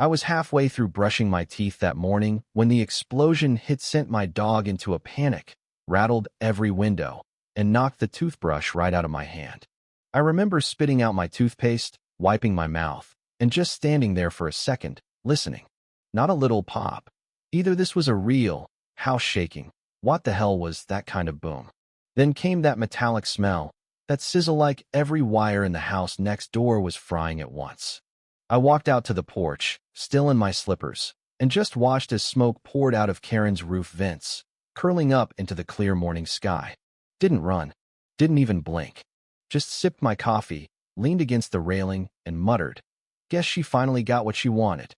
I was halfway through brushing my teeth that morning when the explosion sent my dog into a panic, rattled every window, and knocked the toothbrush right out of my hand. I remember spitting out my toothpaste, wiping my mouth, and just standing there for a second, listening. Not a little pop. Either this was a real house shaking. What the hell was that kind of boom? Then came that metallic smell, that sizzle like every wire in the house next door was frying at once. I walked out to the porch, still in my slippers, and just watched as smoke poured out of Karen's roof vents, curling up into the clear morning sky. Didn't run. Didn't even blink. Just sipped my coffee, leaned against the railing, and muttered, "Guess she finally got what she wanted."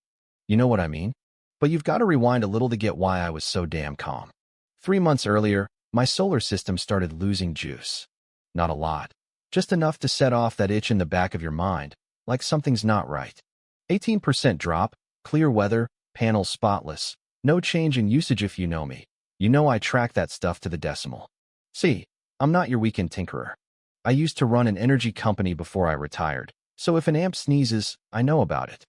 You know what I mean? But you've got to rewind a little to get why I was so damn calm. 3 months earlier, my solar system started losing juice. Not a lot. Just enough to set off that itch in the back of your mind, like something's not right. 18% drop, clear weather, panels spotless, no change in usage if you know me. You know I track that stuff to the decimal. See, I'm not your weekend tinkerer. I used to run an energy company before I retired, so if an amp sneezes, I know about it.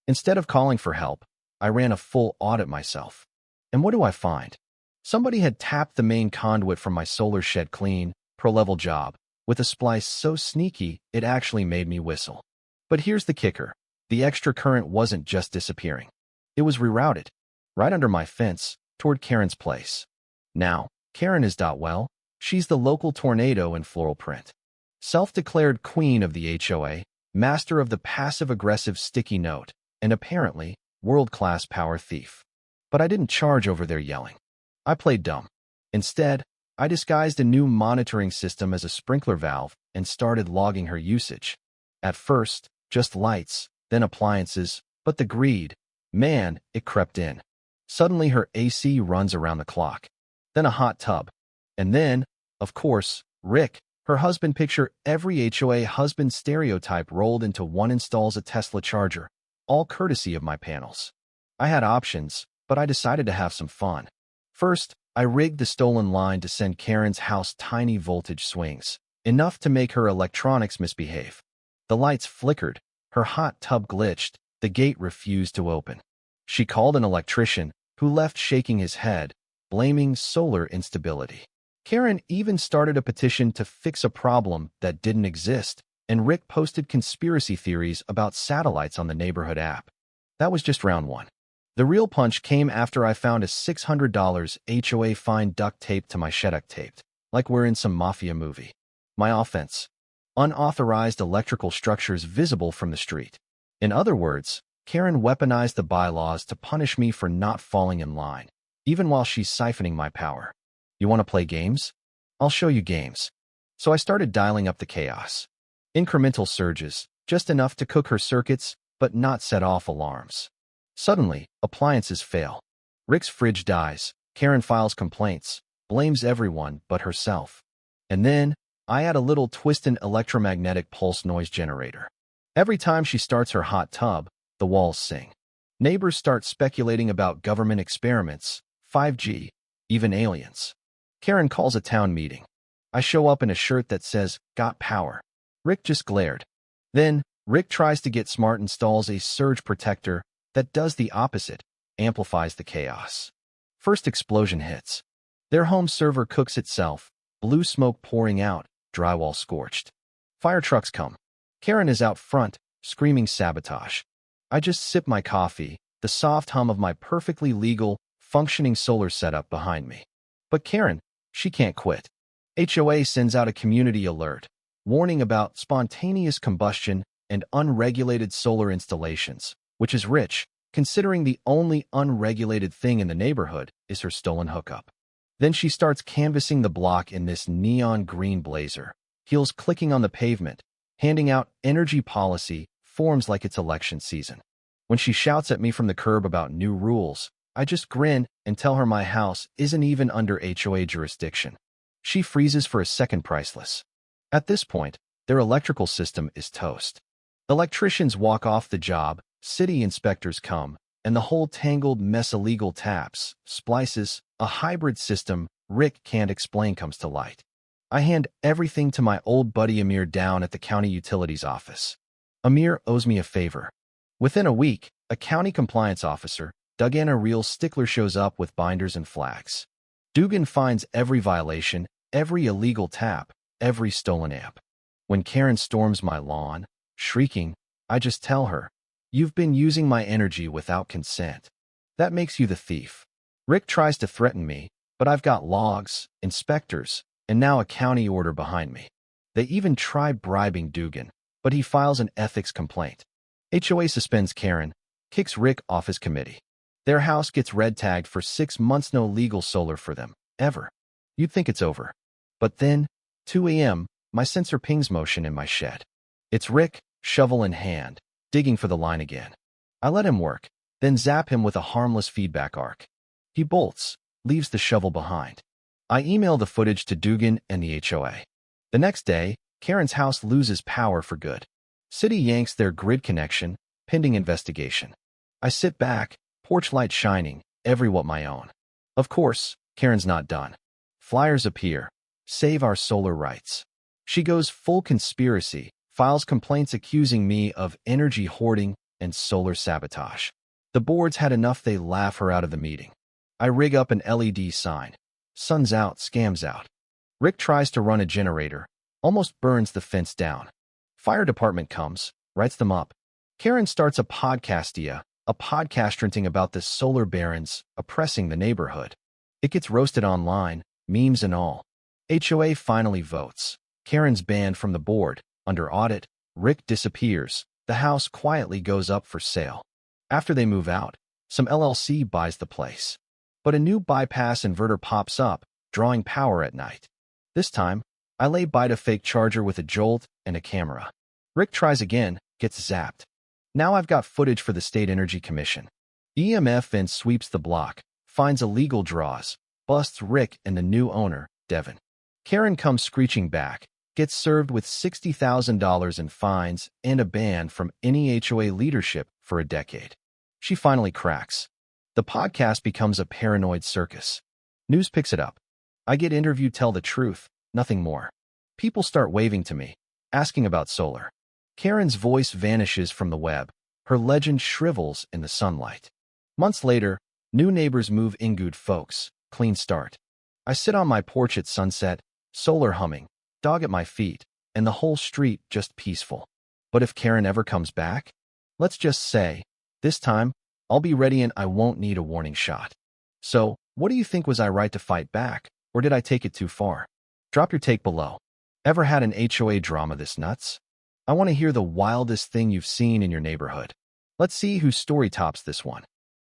Instead of calling for help, I ran a full audit myself. And what do I find? Somebody had tapped the main conduit from my solar shed clean, pro-level job, with a splice so sneaky it actually made me whistle. But here's the kicker. The extra current wasn't just disappearing. It was rerouted, right under my fence, toward Karen's place. Now, Karen is well, she's the local tornado in floral print. Self-declared queen of the HOA, master of the passive-aggressive sticky note, and apparently, world-class power thief. But I didn't charge over their yelling. I played dumb. Instead, I disguised a new monitoring system as a sprinkler valve and started logging her usage. At first, just lights, then appliances, but the greed, man, it crept in. Suddenly her AC runs around the clock. Then a hot tub. And then, of course, Rick, her husband. Picture every HOA husband stereotype rolled into one. Installs a Tesla charger, all courtesy of my panels. I had options, but I decided to have some fun. First, I rigged the stolen line to send Karen's house tiny voltage swings, enough to make her electronics misbehave. The lights flickered, her hot tub glitched, the gate refused to open. She called an electrician, who left shaking his head, blaming solar instability. Karen even started a petition to fix a problem that didn't exist, and Rick posted conspiracy theories about satellites on the neighborhood app. That was just round one. The real punch came after I found a $600 HOA fine duct taped to my shed, taped, like we're in some mafia movie. My offense: unauthorized electrical structures visible from the street. In other words, Karen weaponized the bylaws to punish me for not falling in line, even while she's siphoning my power. You want to play games? I'll show you games. So I started dialing up the chaos. Incremental surges, just enough to cook her circuits, but not set off alarms. Suddenly, appliances fail. Rick's fridge dies. Karen files complaints, blames everyone but herself. And then, I add a little twisted electromagnetic pulse noise generator. Every time she starts her hot tub, the walls sing. Neighbors start speculating about government experiments, 5G, even aliens. Karen calls a town meeting. I show up in a shirt that says, "Got power." Rick just glared. Then, Rick tries to get smart, installs a surge protector that does the opposite, amplifies the chaos. First explosion hits. Their home server cooks itself, blue smoke pouring out, drywall scorched. Fire trucks come. Karen is out front, screaming sabotage. I just sip my coffee, the soft hum of my perfectly legal, functioning solar setup behind me. But Karen, she can't quit. HOA sends out a community alert, warning about spontaneous combustion and unregulated solar installations, which is rich, considering the only unregulated thing in the neighborhood is her stolen hookup. Then she starts canvassing the block in this neon green blazer, heels clicking on the pavement, handing out energy policy forms like it's election season. When she shouts at me from the curb about new rules, I just grin and tell her my house isn't even under HOA jurisdiction. She freezes for a second, priceless. At this point, their electrical system is toast. Electricians walk off the job, city inspectors come, and the whole tangled mess of legal taps, splices, a hybrid system Rick can't explain comes to light. I hand everything to my old buddy Amir down at the county utilities office. Amir owes me a favor. Within a week, A county compliance officer, Dugan, a real stickler, shows up with binders and flags. Dugan finds every violation, every illegal tap, every stolen amp. When Karen storms my lawn, shrieking, I just tell her, "You've been using my energy without consent. That makes you the thief." Rick tries to threaten me, but I've got logs, inspectors, and now a county order behind me. They even try bribing Dugan, but he files an ethics complaint. HOA suspends Karen, kicks Rick off his committee. Their house gets red tagged for 6 months, no legal solar for them, ever. You'd think it's over. But then, 2 a.m., my sensor pings motion in my shed. It's Rick, shovel in hand, digging for the line again. I let him work, then zap him with a harmless feedback arc. He bolts, leaves the shovel behind. I email the footage to Dugan and the HOA. The next day, Karen's house loses power for good. City yanks their grid connection, pending investigation. I sit back, porch light shining, every watt my own. Of course, Karen's not done. Flyers appear. Save our solar rights. She goes full conspiracy, files complaints accusing me of energy hoarding and solar sabotage. The boards had enough, they laugh her out of the meeting. I rig up an LED sign. Sun's out, scams out. Rick tries to run a generator, almost burns the fence down. Fire department comes, writes them up. Karen starts a podcastia, a podcast ranting about the solar barons oppressing the neighborhood. It gets roasted online, memes and all. HOA finally votes. Karen's banned from the board. Under audit, Rick disappears. The house quietly goes up for sale. After they move out, some LLC buys the place. But a new bypass inverter pops up, drawing power at night. This time, I lay by a fake charger with a jolt and a camera. Rick tries again, gets zapped. Now I've got footage for the State Energy Commission. EMF and sweeps the block, finds illegal draws, busts Rick and the new owner, Devin. Karen comes screeching back, gets served with $60,000 in fines and a ban from any HOA leadership for a decade. She finally cracks. The podcast becomes a paranoid circus. News picks it up. I get interviewed, tell the truth, nothing more. People start waving to me, asking about solar. Karen's voice vanishes from the web. Her legend shrivels in the sunlight. Months later, new neighbors move in. Good folks, clean start. I sit on my porch at sunset, solar humming, dog at my feet, and the whole street just peaceful. But if Karen ever comes back, let's just say, this time, I'll be ready and I won't need a warning shot. So, what do you think? Was I right to fight back, or did I take it too far? Drop your take below. Ever had an HOA drama this nuts? I want to hear the wildest thing you've seen in your neighborhood. Let's see whose story tops this one.